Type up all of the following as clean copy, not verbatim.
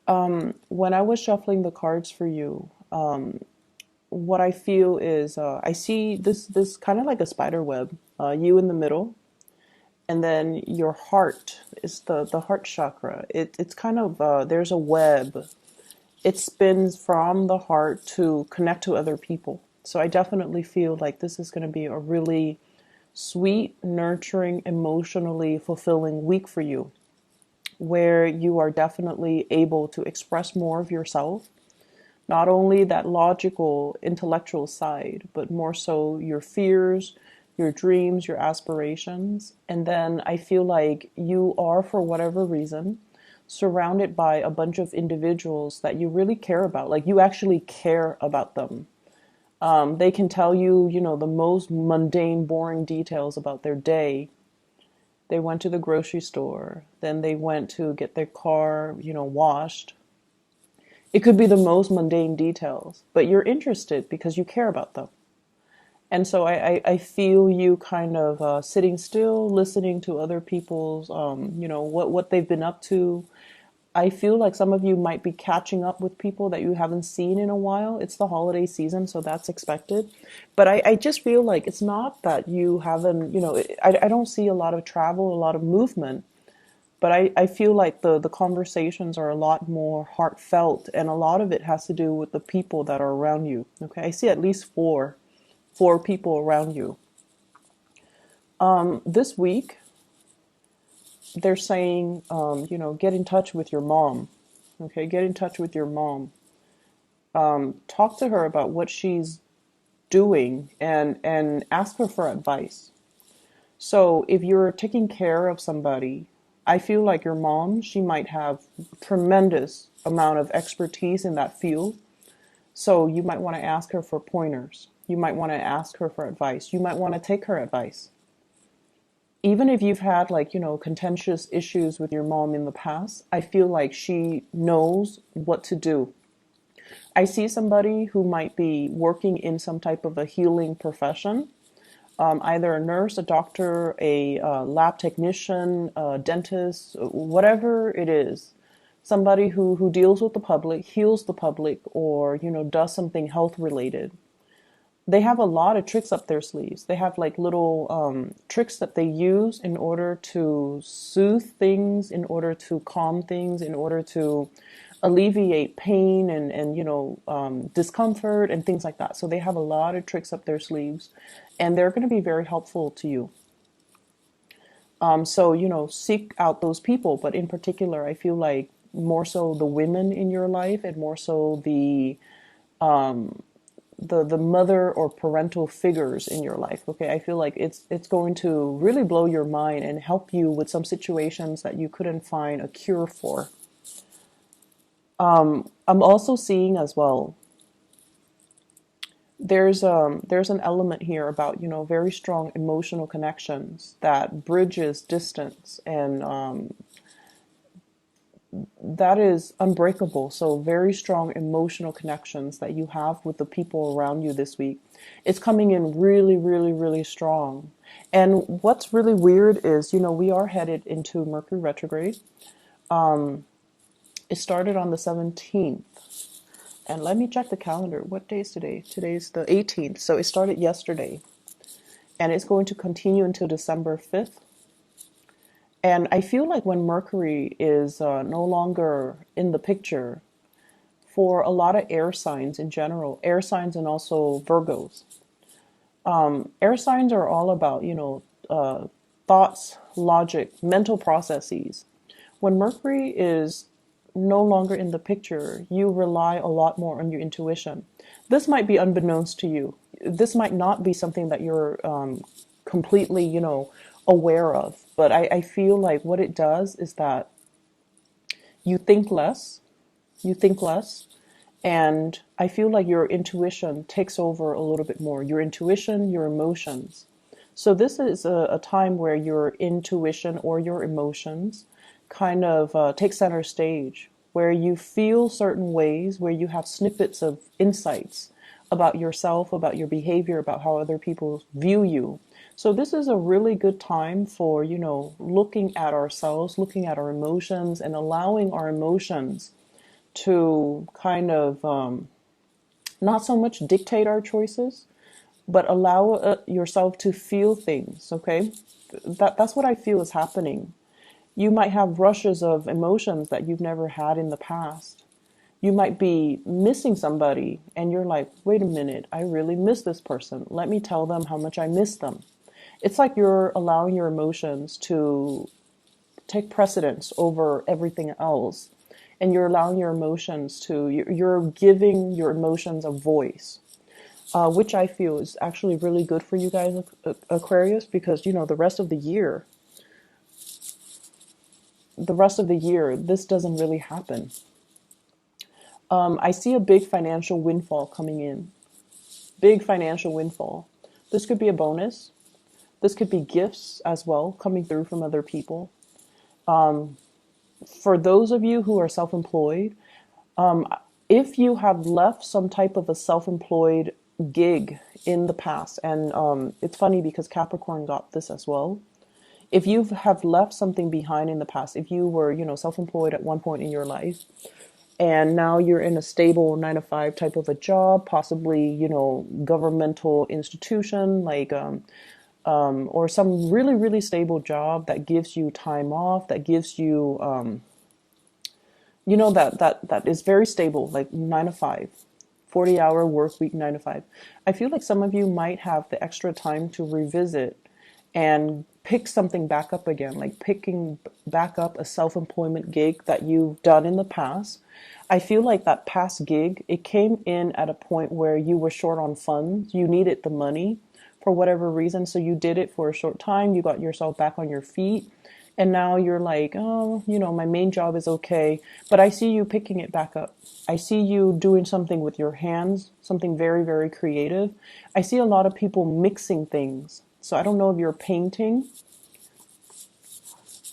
When I was shuffling the cards for you, what I feel is I see this kind of like a spider web, you in the middle, and then your heart is the heart chakra. It's kind of there's a web. It spins from the heart to connect to other people. So I definitely feel like this is going to be a really sweet, nurturing, emotionally fulfilling week for you, where you are definitely able to express more of yourself, not only that logical, intellectual side, but more so your fears, your dreams, your aspirations. And then I feel like you are, for whatever reason, surrounded by a bunch of individuals that you really care about. Like you actually care about them. They can tell you, the most mundane, boring details about their day. They went to the grocery store, then they went to get their car, washed. It could be the most mundane details, but you're interested because you care about them. And so I feel you kind of sitting still, listening to other people's, what they've been up to. I feel like some of you might be catching up with people that you haven't seen in a while. It's the holiday season, so that's expected. But I just feel like it's not that you haven't, I don't see a lot of travel, a lot of movement. But I feel like the conversations are a lot more heartfelt, and a lot of it has to do with the people that are around you. Okay, I see at least four people around you. This week, they're saying, get in touch with your mom. Okay, get in touch with your mom. Talk to her about what she's doing and ask her for advice. So if you're taking care of somebody, I feel like your mom, she might have tremendous amount of expertise in that field. So you might want to ask her for pointers. You might want to ask her for advice. You might want to take her advice. Even if you've had like, contentious issues with your mom in the past, I feel like she knows what to do. I see somebody who might be working in some type of a healing profession, either a nurse, a doctor, a lab technician, a dentist, whatever it is. Somebody who deals with the public, heals the public, or, does something health related. They have a lot of tricks up their sleeves. They have like little tricks that they use in order to soothe things, in order to calm things, in order to alleviate pain and discomfort and things like that. So they have a lot of tricks up their sleeves, and they're going to be very helpful to you. So seek out those people, but in particular, I feel like more so the women in your life, and more so the mother or parental figures in your life. Okay, I feel like it's going to really blow your mind and help you with some situations that you couldn't find a cure for. I'm also seeing as well, there's an element here about very strong emotional connections that bridges distance, and that is unbreakable. So very strong emotional connections that you have with the people around you this week. It's coming in really, really, really strong. And what's really weird is, we are headed into Mercury retrograde. It started on the 17th. And let me check the calendar. What day is today? Today's the 18th. So it started yesterday. And it's going to continue until December 5th. And I feel like when Mercury is no longer in the picture, for a lot of air signs in general, air signs and also Virgos, air signs are all about, thoughts, logic, mental processes. When Mercury is no longer in the picture, you rely a lot more on your intuition. This might be unbeknownst to you. This might not be something that you're completely, aware of. But I feel like what it does is that you think less, you think less, and I feel like your intuition takes over a little bit more. Your intuition, your emotions. So this is a time where your intuition or your emotions kind of take center stage, where you feel certain ways, where you have snippets of insights about yourself, about your behavior, about how other people view you. So this is a really good time for, looking at ourselves, looking at our emotions, and allowing our emotions to kind of not so much dictate our choices, but allow yourself to feel things, okay? That's what I feel is happening. You might have rushes of emotions that you've never had in the past. You might be missing somebody and you're like, wait a minute, I really miss this person. Let me tell them how much I miss them. It's like you're allowing your emotions to take precedence over everything else. And you're allowing your emotions to, you're giving your emotions a voice, which I feel is actually really good for you guys, Aquarius, because, you know, the rest of the year, this doesn't really happen. I see a big financial windfall coming in. Big financial windfall. This could be a bonus. This could be gifts as well coming through from other people. For those of you who are self-employed, if you have left some type of a self-employed gig in the past, and it's funny because Capricorn got this as well. If you have left something behind in the past, if you were, you know, self-employed at one point in your life, and now you're in a stable 9 to 5 type of a job, possibly, you know, governmental institution, like or some really, really stable job that gives you time off, that gives you, you know, that is very stable, like 9 to 5, 40-hour work week, 9 to 5. I feel like some of you might have the extra time to revisit and pick something back up again, like picking back up a self-employment gig that you've done in the past. I feel like that past gig, it came in at a point where you were short on funds. You needed the money for whatever reason. So you did it for a short time. You got yourself back on your feet. And now you're like, oh, you know, my main job is okay. But I see you picking it back up. I see you doing something with your hands, something very, very creative. I see a lot of people mixing things. So I don't know if you're painting.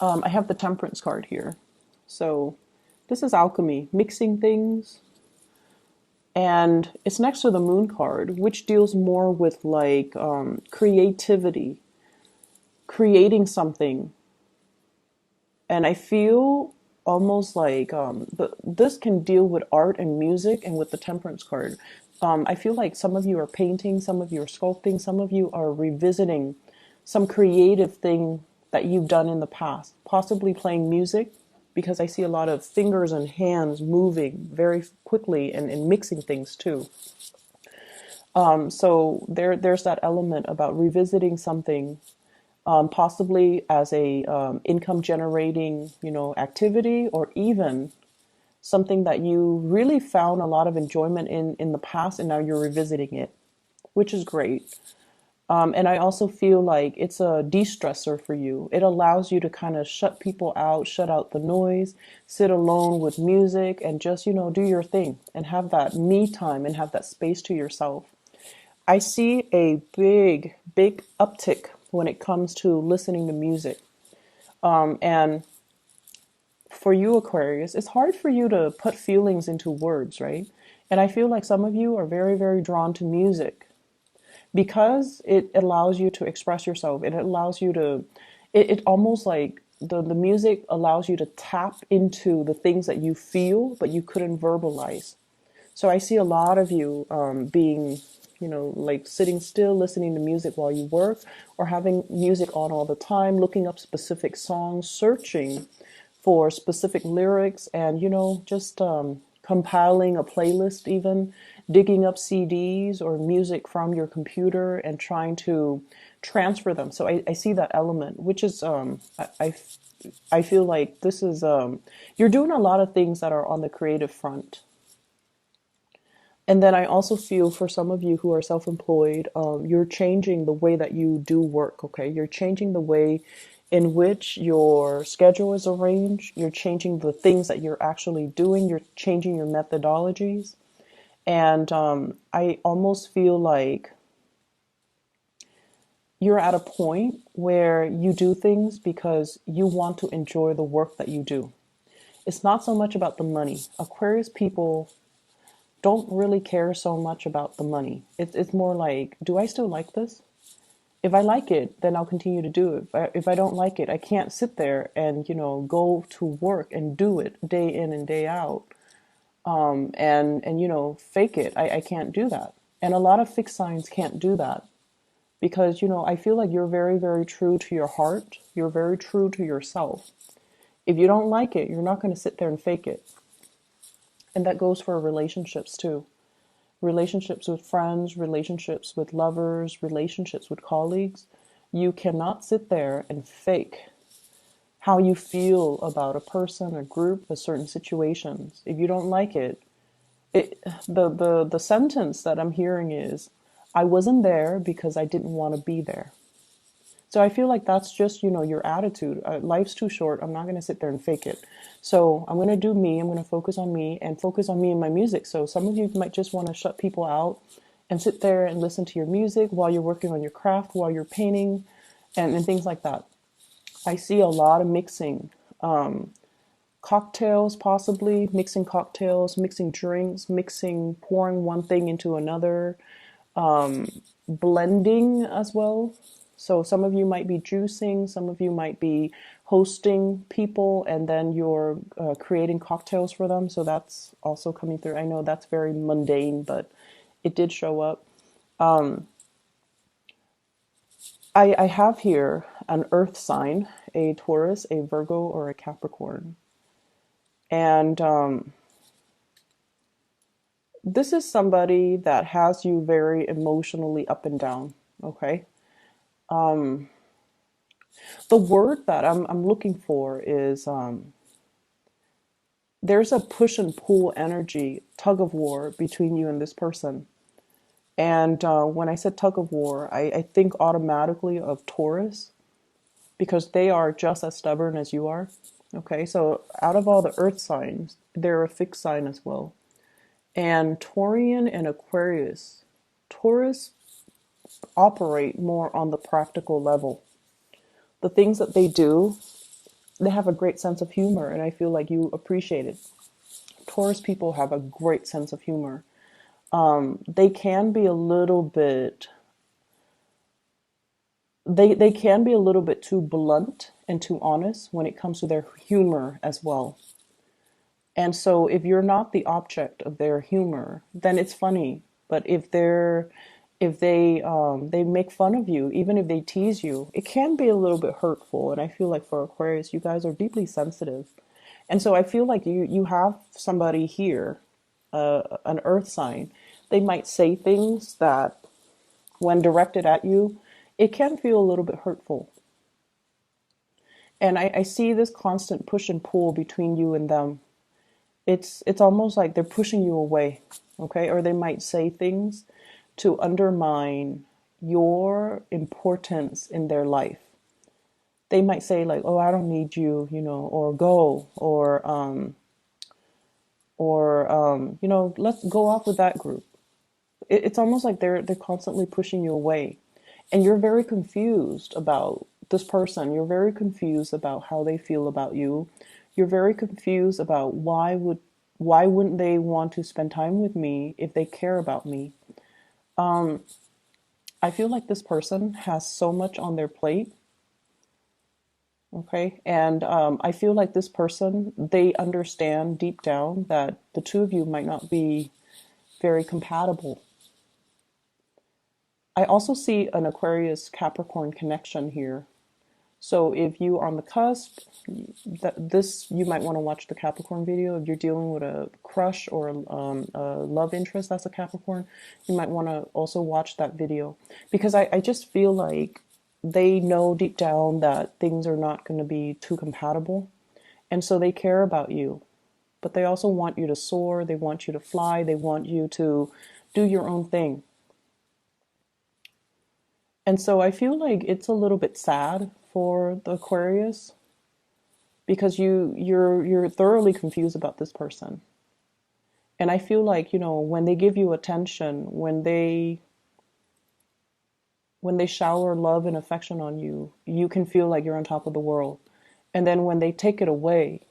I have the Temperance card here. So this is alchemy, mixing things. And it's next to the Moon card, which deals more with like creativity, creating something. And I feel almost like this can deal with art and music, and with the Temperance card. I feel like some of you are painting, some of you are sculpting, some of you are revisiting some creative thing that you've done in the past, possibly playing music, because I see a lot of fingers and hands moving very quickly and mixing things too. So there's that element about revisiting something, possibly as a income generating, you know, activity, or even something that you really found a lot of enjoyment in the past, and now you're revisiting it, which is great. And I also feel like it's a de-stressor for you. It allows you to kind of shut people out, shut out the noise, sit alone with music, and just, you know, do your thing and have that me time and have that space to yourself. I see a big, big uptick when it comes to listening to music. And for you, Aquarius, it's hard for you to put feelings into words, right? And I feel like some of you are very, very drawn to music because it allows you to express yourself. It allows you to, it almost like the music allows you to tap into the things that you feel, but you couldn't verbalize. So I see a lot of you being, you know, like sitting still, listening to music while you work, or having music on all the time, looking up specific songs, searching for specific lyrics, and, you know, just compiling a playlist, even digging up CDs or music from your computer and trying to transfer them. So I see that element, which is, I feel like this is, you're doing a lot of things that are on the creative front. And then I also feel for some of you who are self-employed, you're changing the way that you do work, okay? You're changing the way in which your schedule is arranged. You're changing the things that you're actually doing. You're changing your methodologies. And I almost feel like you're at a point where you do things because you want to enjoy the work that you do. It's not so much about the money. Aquarius people don't really care so much about the money. It's more like, do I still like this? If I like it, then I'll continue to do it. If I don't like it, I can't sit there and, you know, go to work and do it day in and day out. and fake it. I can't do that. And a lot of fixed signs can't do that because, I feel like you're very, very true to your heart. You're very true to yourself. If you don't like it, you're not going to sit there and fake it. And that goes for relationships too. Relationships with friends, relationships with lovers, relationships with colleagues. You cannot sit there and fake how you feel about a person, a group, a certain situations. If you don't like it, the sentence that I'm hearing is, I wasn't there because I didn't want to be there. So I feel like that's just, your attitude. Life's too short. I'm not going to sit there and fake it. So I'm going to do me. I'm going to focus on me and focus on me and my music. So some of you might just want to shut people out and sit there and listen to your music while you're working on your craft, while you're painting and things like that. I see a lot of mixing. Cocktails, possibly mixing cocktails, mixing drinks, pouring one thing into another, blending as well. So some of you might be juicing, some of you might be hosting people, and then you're creating cocktails for them. So that's also coming through. I know that's very mundane, but it did show up. I have here an earth sign, a Taurus, a Virgo, or a Capricorn. And this is somebody that has you very emotionally up and down, okay? The word that I'm looking for is there's a push and pull energy, tug of war between you and this person. And when I said tug of war, I think automatically of Taurus because they are just as stubborn as you are. Okay, so out of all the earth signs, they're a fixed sign as well. And Taurian and Aquarius, Taurus operate more on the practical level. The things that they do, they have a great sense of humor, and I feel like you appreciate it. Taurus people have a great sense of humor. They can be a little bit, they can be a little bit too blunt and too honest when it comes to their humor as well. And so if you're not the object of their humor, then it's funny. But if they make fun of you, even if they tease you, it can be a little bit hurtful. And I feel like for Aquarius, you guys are deeply sensitive. And so I feel like you have somebody here, an earth sign. They might say things that when directed at you, it can feel a little bit hurtful. And I see this constant push and pull between you and them. It's almost like they're pushing you away, okay? Or they might say things to undermine your importance in their life. They might say like, "Oh, I don't need you," or "Go," or let's go off with that group. It's almost like they're constantly pushing you away, and you're very confused about this person. You're very confused about how they feel about you. You're very confused about why wouldn't they want to spend time with me if they care about me? I feel like this person has so much on their plate, okay? And I feel like this person, they understand deep down that the two of you might not be very compatible. I also see an Aquarius Capricorn connection here. So if you are on the cusp, you might want to watch the Capricorn video. If you're dealing with a crush or a love interest that's a Capricorn, you might want to also watch that video because I just feel like they know deep down that things are not going to be too compatible, and so they care about you, but they also want you to soar. They want you to fly. They want you to do your own thing. And so I feel like it's a little bit sad for the Aquarius because you're thoroughly confused about this person. And I feel like, when they give you attention, when they shower love and affection on you, you can feel like you're on top of the world. And then when they take it away,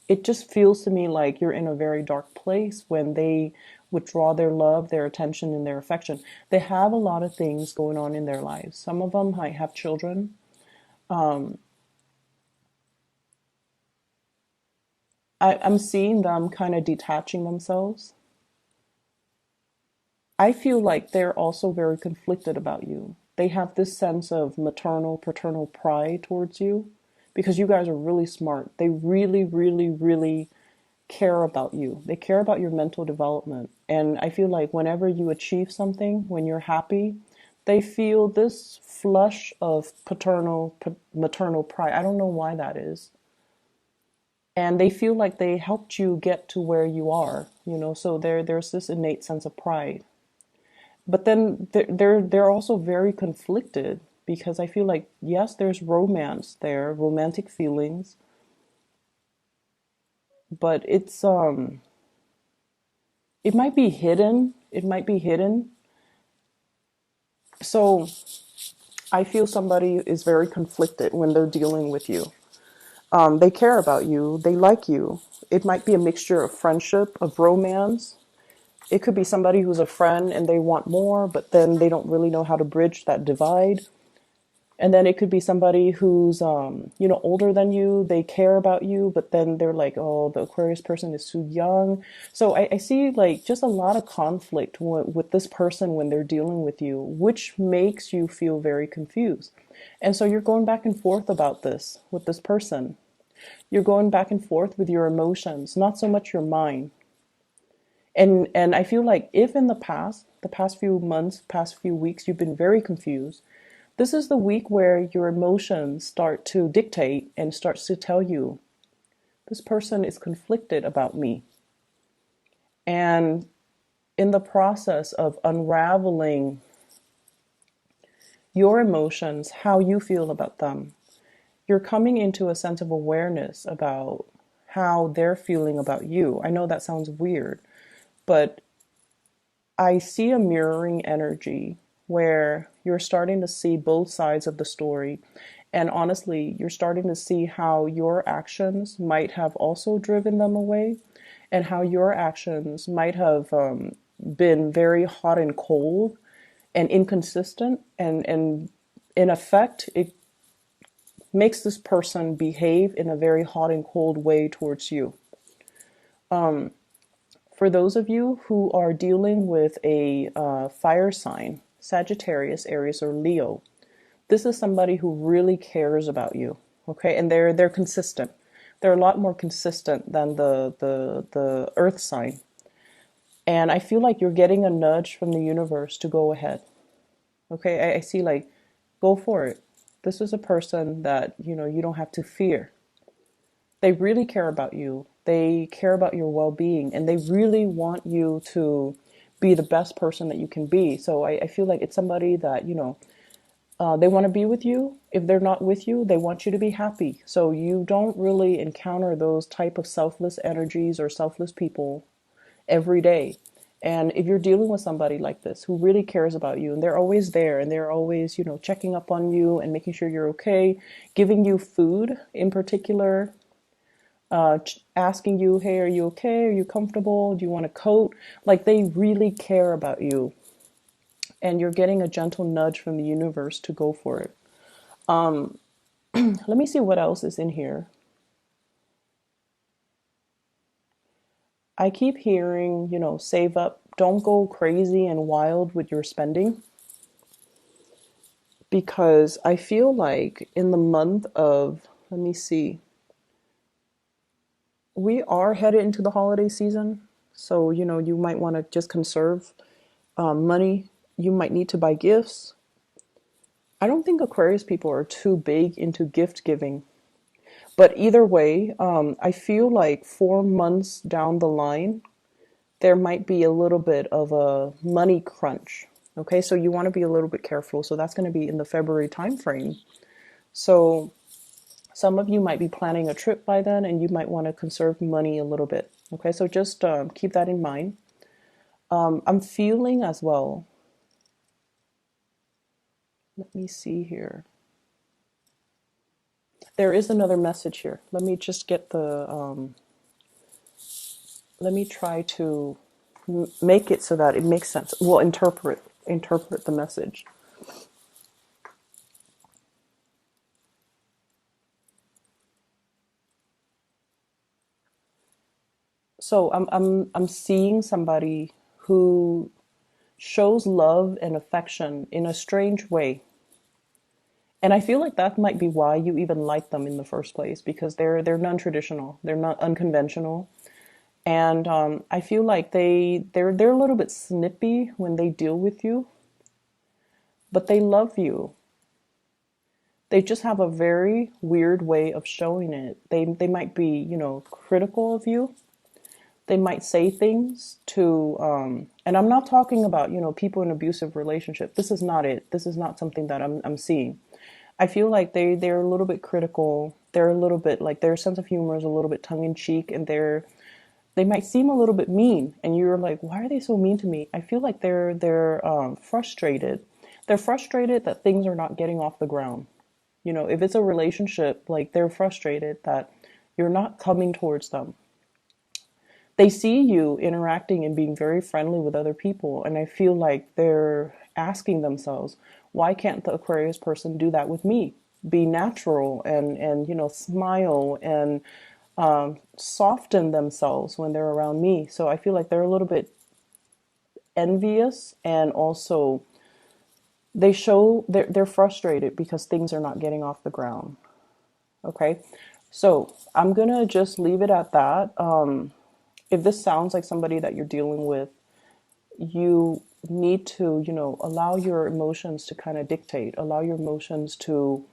it just feels to me like you're in a very dark place when they withdraw their love, their attention, and their affection. They have a lot of things going on in their lives. Some of them might have children. I'm seeing them kind of detaching themselves. I feel like they're also very conflicted about you. They have this sense of maternal, paternal pride towards you because you guys are really smart. They really, really, really care about you. They care about your mental development. And I feel like whenever you achieve something, when you're happy, they feel this flush of maternal pride. I don't know why that is. And they feel like they helped you get to where you are, so there's this innate sense of pride. But then they're also very conflicted because I feel like yes, there's romance there, romantic feelings, but it might be hidden. It might be hidden. So I feel somebody is very conflicted when they're dealing with you. They care about you. They like you. It might be a mixture of friendship, of romance. It could be somebody who's a friend and they want more, but then they don't really know how to bridge that divide. And then it could be somebody who's, older than you. They care about you, but then they're like, oh, the Aquarius person is too young. So I see like just a lot of conflict with this person when they're dealing with you, which makes you feel very confused. And so you're going back and forth about this with this person. You're going back and forth with your emotions, not so much your mind. And I feel like if in the past few months, past few weeks, you've been very confused, this is the week where your emotions start to dictate and starts to tell you, this person is conflicted about me. And in the process of unraveling your emotions, how you feel about them, you're coming into a sense of awareness about how they're feeling about you. I know that sounds weird, but I see a mirroring energy where you're starting to see both sides of the story. And honestly, you're starting to see how your actions might have also driven them away, and how your actions might have been very hot and cold and inconsistent. And in effect, it makes this person behave in a very hot and cold way towards you. For those of you who are dealing with a fire sign, Sagittarius, Aries, or Leo, this is somebody who really cares about you. Okay, and they're consistent. They're a lot more consistent than the Earth sign. And I feel like you're getting a nudge from the universe to go ahead. Okay, I see like, go for it. This is a person that you don't have to fear. They really care about you. They care about your well-being, and they really want you to be the best person that you can be. So I feel like it's somebody that, they want to be with you. If they're not with you, they want you to be happy. So you don't really encounter those type of selfless energies or selfless people every day. And if you're dealing with somebody like this who really cares about you, and they're always there, and they're always, checking up on you and making sure you're okay, giving you food in particular, asking you, hey, are you okay? Are you comfortable? Do you want a coat? Like, they really care about you. And you're getting a gentle nudge from the universe to go for it. Let me see what else is in here. I keep hearing, save up. Don't go crazy and wild with your spending. Because I feel like in the month of, let me see, we are headed into the holiday season. So, you might want to just conserve money. You might need to buy gifts. I don't think Aquarius people are too big into gift giving. But either way, I feel like 4 months down the line, there might be a little bit of a money crunch. Okay, so you want to be a little bit careful. So that's going to be in the February timeframe. So some of you might be planning a trip by then, and you might want to conserve money a little bit. Okay, so just keep that in mind. I'm feeling as well. Let me see here. There is another message here. Let me just get let me try to make it so that it makes sense. We'll interpret the message. So I'm seeing somebody who shows love and affection in a strange way. And I feel like that might be why you even like them in the first place, because they're non-traditional, they're not unconventional, and I feel like they're a little bit snippy when they deal with you, but they love you. They just have a very weird way of showing it. They might be, critical of you. They might say things to, and I'm not talking about, people in abusive relationship. This is not it. This is not something that I'm seeing. I feel like they're a little bit critical. They're a little bit like their sense of humor is a little bit tongue in cheek, and they might seem a little bit mean, and you're like, why are they so mean to me? I feel like they're frustrated. They're frustrated that things are not getting off the ground. If it's a relationship, like they're frustrated that you're not coming towards them. They see you interacting and being very friendly with other people, and I feel like they're asking themselves, why can't the Aquarius person do that with me? Be natural and smile and soften themselves when they're around me. So I feel like they're a little bit envious, and also they're frustrated because things are not getting off the ground. Okay, so I'm gonna just leave it at that. If this sounds like somebody that you're dealing with, you need to, allow your emotions to kind of dictate, allow your emotions to,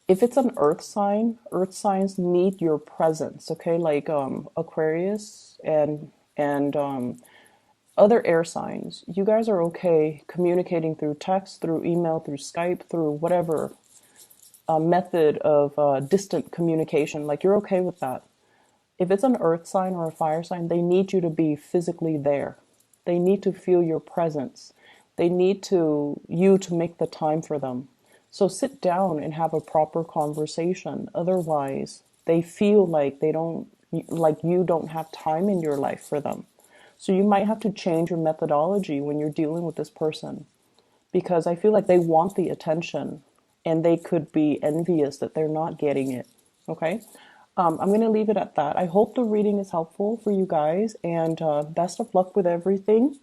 if it's an earth sign, earth signs need your presence, okay? Like Aquarius and other air signs, you guys are okay communicating through text, through email, through Skype, through whatever method of distant communication. Like you're okay with that. If it's an earth sign or a fire sign, they need you to be physically there. They need to feel your presence. They need you to make the time for them. So sit down and have a proper conversation. Otherwise, they feel like you don't have time in your life for them. So you might have to change your methodology when you're dealing with this person, because I feel like they want the attention and they could be envious that they're not getting it. Okay? I'm going to leave it at that. I hope the reading is helpful for you guys, and best of luck with everything.